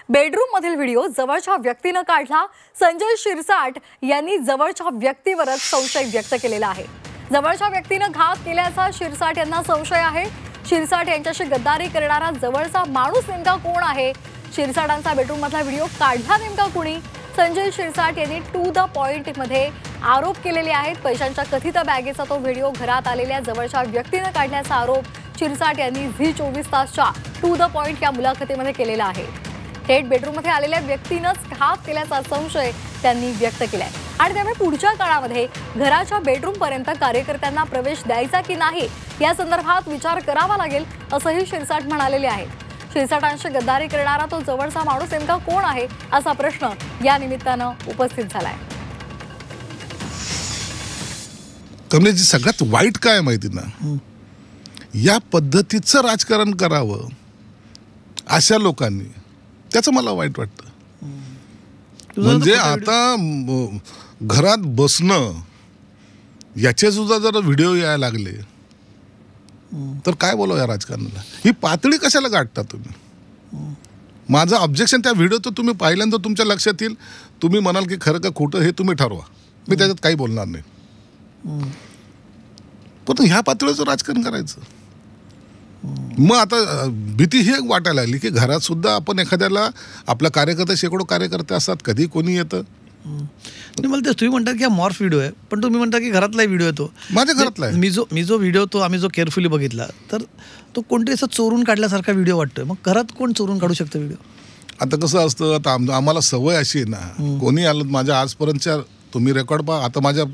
Bedroom मधील video जवळच्या व्यक्तीने काढला। संजय शिरसाट यांनी जवळच्या व्यक्तीवरच संशय व्यक्त केलेला आहे। जवळच्या व्यक्तीने घात केल्याचा शिरसाट यांना संशय आहे। शिरसाट यांच्याशी गद्दारी करणारा जवळचा माणूस नेमका कोण आहे? शिरसाटांचा बेडरूम मधला व्हिडिओ काढला नेमका कोणी? संजय शिरसाट यांनी टू द पॉइंट मध्ये आरोप केलेले आहेत। पैशांच्या कथित बॅगेचा तो व्हिडिओ घरात आलेल्या जवळच्या व्यक्तीने काढल्याचा आरोप शिरसाट यांनी झी 24 तासच्या टू द पॉइंट या मुलाखतीमध्ये केलेला आहे। थेट बेडरूम मध्ये आलेल्या व्यक्तीनेच घात केल्याचा संशय त्यांनी व्यक्त केलाय आणि त्यामुळे पुढच्या काळामध्ये घराच्या बेडरूम पर्यंत कार्यकर्त्यांना प्रवेश द्यायचा की नाही या संदर्भात विचार करावा लागेल असंही शिरसाट म्हणालेले आहेत। शिरसाटांशी गद्दारी करणारा तो जवळचा माणूस नेमका कोण आहे असा प्रश्न या निमित्तानं उपस्थित झालाय। कमलेशजी, सगळ्यात वाईट काय माहिती ना, या पद्धतीचं राजकारण करावं अशा लोकांनी, त्याचं मला वाईट वाटतं। म्हणजे आता घरात बसणं याचे सुद्धा जर व्हिडिओ यायला लागले तर काय बोलावं या राजकारणाला? ही पातळी कशाला गाठता तुम्ही? माझं ऑब्जेक्शन त्या व्हिडिओ तर तुम्ही पाहिल्यानंतर तुमच्या लक्षात येईल, तुम्ही म्हणाल की खरं का खोटं हे तुम्ही ठरवा, मी त्याच्यात काही बोलणार नाही। पण ह्या पातळीचं राजकारण करायचं, मग आता भीती ही एक वाटायला लागली की घरात सुद्धा आपण एखाद्याला, आपला कार्यकर्ते शेकडो कार्यकर्ते असतात, कधी कोणी येतं। मला तेच तुम्ही म्हणता की हा मॉर्फ व्हिडिओ आहे, पण तुम्ही म्हणता की घरातला व्हिडिओ येतो, माझ्या घरातला आहे। मी जो व्हिडिओ तो आम्ही जो केअरफुली बघितला तर तो कोणतरी असं चोरून काढल्यासारखा व्हिडिओ वाटतोय। मग घरात कोण चोरून काढू शकतं व्हिडिओ? आता कसं असतं, आता आम्हाला सवय अशी आहे ना, कोणी आलं माझ्या आजपर्यंतच्या तुम्ही रेकॉर्ड पहा, आता माझ्या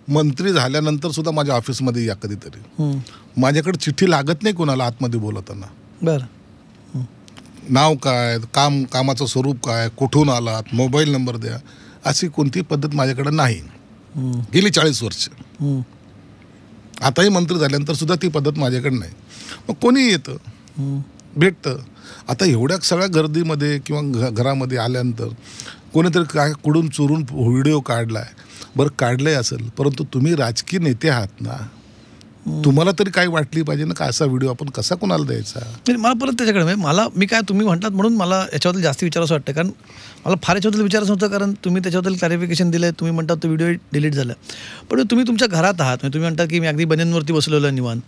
मंत्री झाल्यानंतर सुद्धा माझ्या ऑफिसमध्ये या कधीतरी माझ्याकडे चिठ्ठी लागत नाही कोणाला आतमध्ये बोलताना। बरं, नाव काय, कामाचं स्वरूप काय, कुठून आलात, मोबाईल नंबर द्या, अशी कोणती पद्धत माझ्याकडे नाही गेली 40 वर्ष। आताही मंत्री झाल्यानंतर सुद्धा ती पद्धत माझ्याकडे नाही। मग कोणी येतं, भेटतं। आता एवढ्या सगळ्या गर्दीमध्ये किंवा घरामध्ये आल्यानंतर कोणीतरी काय कुठून चोरून व्हिडिओ काढलाय, बरं काढलंय असेल, परंतु तुम्ही राजकीय नेते आहात ना, तुम्हाला तरी काय वाटली पाहिजे ना, का असा व्हिडिओ आपण कसा कोणाला द्यायचा? मला परत त्याच्याकडे मी काय तुम्ही म्हणतात म्हणून मला याच्याबद्दल जास्त विचारावं वाटतं, कारण मला फार याच्याबद्दल विचारायचं होतं, कारण तुम्ही त्याच्याबद्दल क्लॅरिफिकेशन दिलं, तुम्ही म्हणतात तो व्हिडिओ डिलीट झाला, पण तुम्ही तुमच्या घरात आहात, तुम्ही म्हणतात की मी अगदी बन्यांवरती बसलेलो निवांत,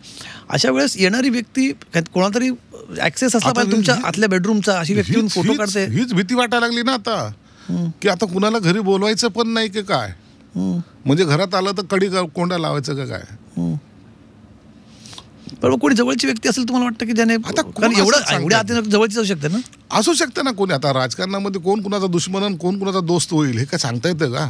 अशा वेळेस येणारी व्यक्ती कोणातरी ऍक्सेस असला पाहिजे तुमच्या आतल्या बेडरूमचा, अशी व्यक्ती फोटो काढते, हीच भीती वाटायला लागली ना आता, की आता कुणाला घरी बोलवायचं पण नाही की काय, म्हणजे घरात आलं तर कडी कोंडा लावायचं का काय? बरोबर, कोणी जवळची व्यक्ती असेल तुम्हाला वाटतं की ज्याने एवढ्या आत जवळची जाऊ शकते ना? असू शकते ना कोणी। आता राजकारणामध्ये कोण कुणाचा दुश्मन आणि कोण कुणाचा दोस्त होईल हे काय सांगता येतं का?